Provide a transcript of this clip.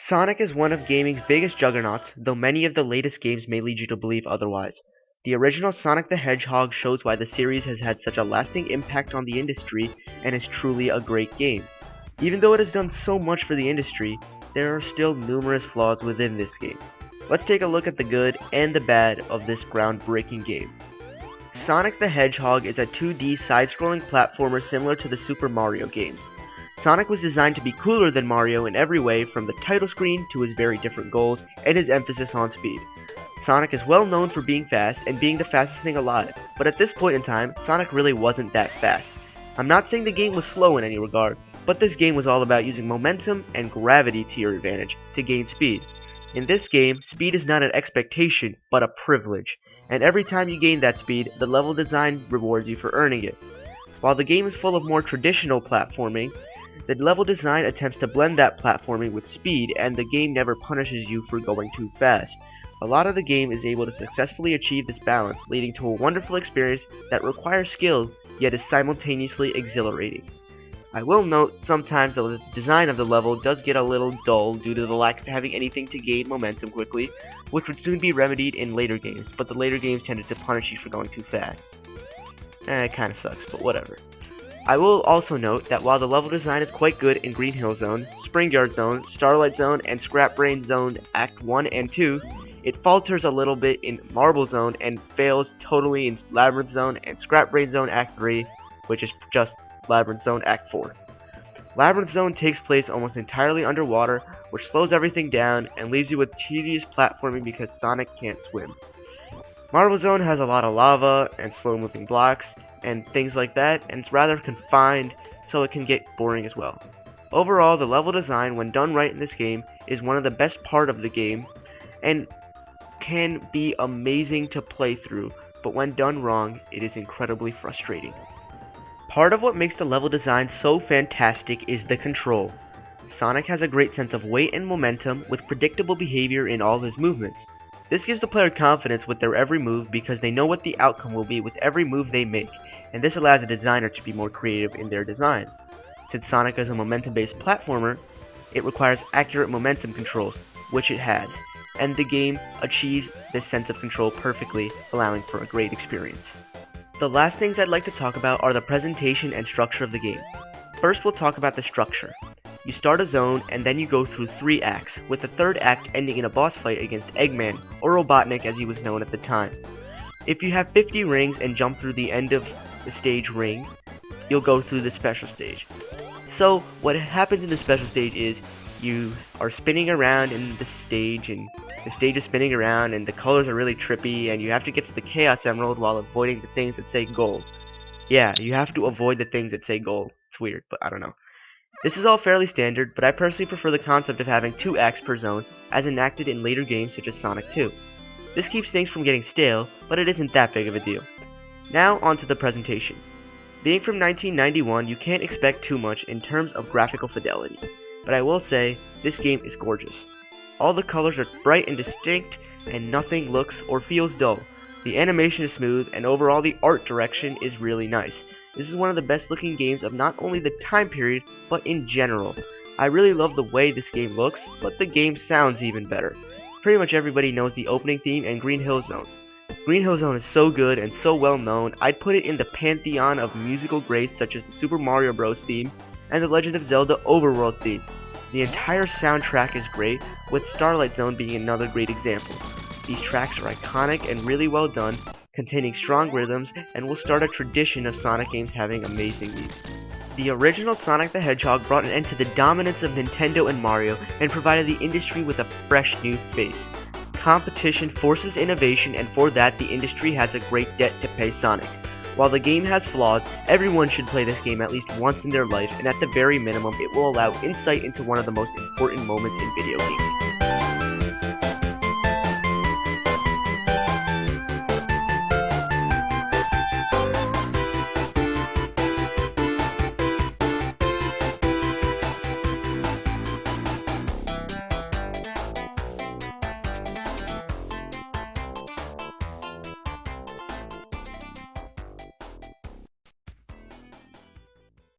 Sonic is one of gaming's biggest juggernauts, though many of the latest games may lead you to believe otherwise. The original Sonic the Hedgehog shows why the series has had such a lasting impact on the industry and is truly a great game. Even though it has done so much for the industry, there are still numerous flaws within this game. Let's take a look at the good and the bad of this groundbreaking game. Sonic the Hedgehog is a 2D side-scrolling platformer similar to the Super Mario games. Sonic was designed to be cooler than Mario in every way, from the title screen to his very different goals and his emphasis on speed. Sonic is well known for being fast and being the fastest thing alive, but at this point in time, Sonic really wasn't that fast. I'm not saying the game was slow in any regard, but this game was all about using momentum and gravity to your advantage to gain speed. In this game, speed is not an expectation, but a privilege, and every time you gain that speed, the level design rewards you for earning it. While the game is full of more traditional platforming, the level design attempts to blend that platforming with speed, and the game never punishes you for going too fast. A lot of the game is able to successfully achieve this balance, leading to a wonderful experience that requires skill, yet is simultaneously exhilarating. I will note sometimes the design of the level does get a little dull due to the lack of having anything to gain momentum quickly, which would soon be remedied in later games, but the later games tended to punish you for going too fast. It kinda sucks, but whatever. I will also note that while the level design is quite good in Green Hill Zone, Spring Yard Zone, Starlight Zone, and Scrap Brain Zone Act 1 and 2, it falters a little bit in Marble Zone and fails totally in Labyrinth Zone and Scrap Brain Zone Act 3, which is just Labyrinth Zone Act 4. Labyrinth Zone takes place almost entirely underwater, which slows everything down and leaves you with tedious platforming because Sonic can't swim. Marble Zone has a lot of lava and slow moving blocks and things like that, and it's rather confined, so it can get boring as well. Overall, the level design, when done right in this game, is one of the best part of the game, and can be amazing to play through, but when done wrong, it is incredibly frustrating. Part of what makes the level design so fantastic is the control. Sonic has a great sense of weight and momentum, with predictable behavior in all his movements. This gives the player confidence with their every move because they know what the outcome will be with every move they make, and this allows a designer to be more creative in their design. Since Sonic is a momentum-based platformer, it requires accurate momentum controls, which it has, and the game achieves this sense of control perfectly, allowing for a great experience. The last things I'd like to talk about are the presentation and structure of the game. First, we'll talk about the structure. You start a zone, and then you go through 3 acts, with the 3rd act ending in a boss fight against Eggman, or Robotnik as he was known at the time. If you have 50 rings and jump through the end of the stage ring, you'll go through the special stage. So, what happens in the special stage is, you are spinning around in the stage, and the stage is spinning around, and the colors are really trippy, and you have to get to the Chaos Emerald while avoiding the things that say gold. Yeah, you have to avoid the things that say gold. It's weird, but I don't know. This is all fairly standard, but I personally prefer the concept of having 2 acts per zone, as enacted in later games such as Sonic 2. This keeps things from getting stale, but it isn't that big of a deal. Now onto the presentation. Being from 1991, you can't expect too much in terms of graphical fidelity, but I will say, this game is gorgeous. All the colors are bright and distinct, and nothing looks or feels dull. The animation is smooth, and overall the art direction is really nice. This is one of the best looking games of not only the time period, but in general. I really love the way this game looks, but the game sounds even better. Pretty much everybody knows the opening theme and Green Hill Zone. Green Hill Zone is so good and so well known, I'd put it in the pantheon of musical greats such as the Super Mario Bros. Theme and the Legend of Zelda Overworld theme. The entire soundtrack is great, with Starlight Zone being another great example. These tracks are iconic and really well done, containing strong rhythms, and will start a tradition of Sonic games having amazing music. The original Sonic the Hedgehog brought an end to the dominance of Nintendo and Mario, and provided the industry with a fresh new face. Competition forces innovation, and for that the industry has a great debt to pay Sonic. While the game has flaws, everyone should play this game at least once in their life, and at the very minimum it will allow insight into one of the most important moments in video gaming.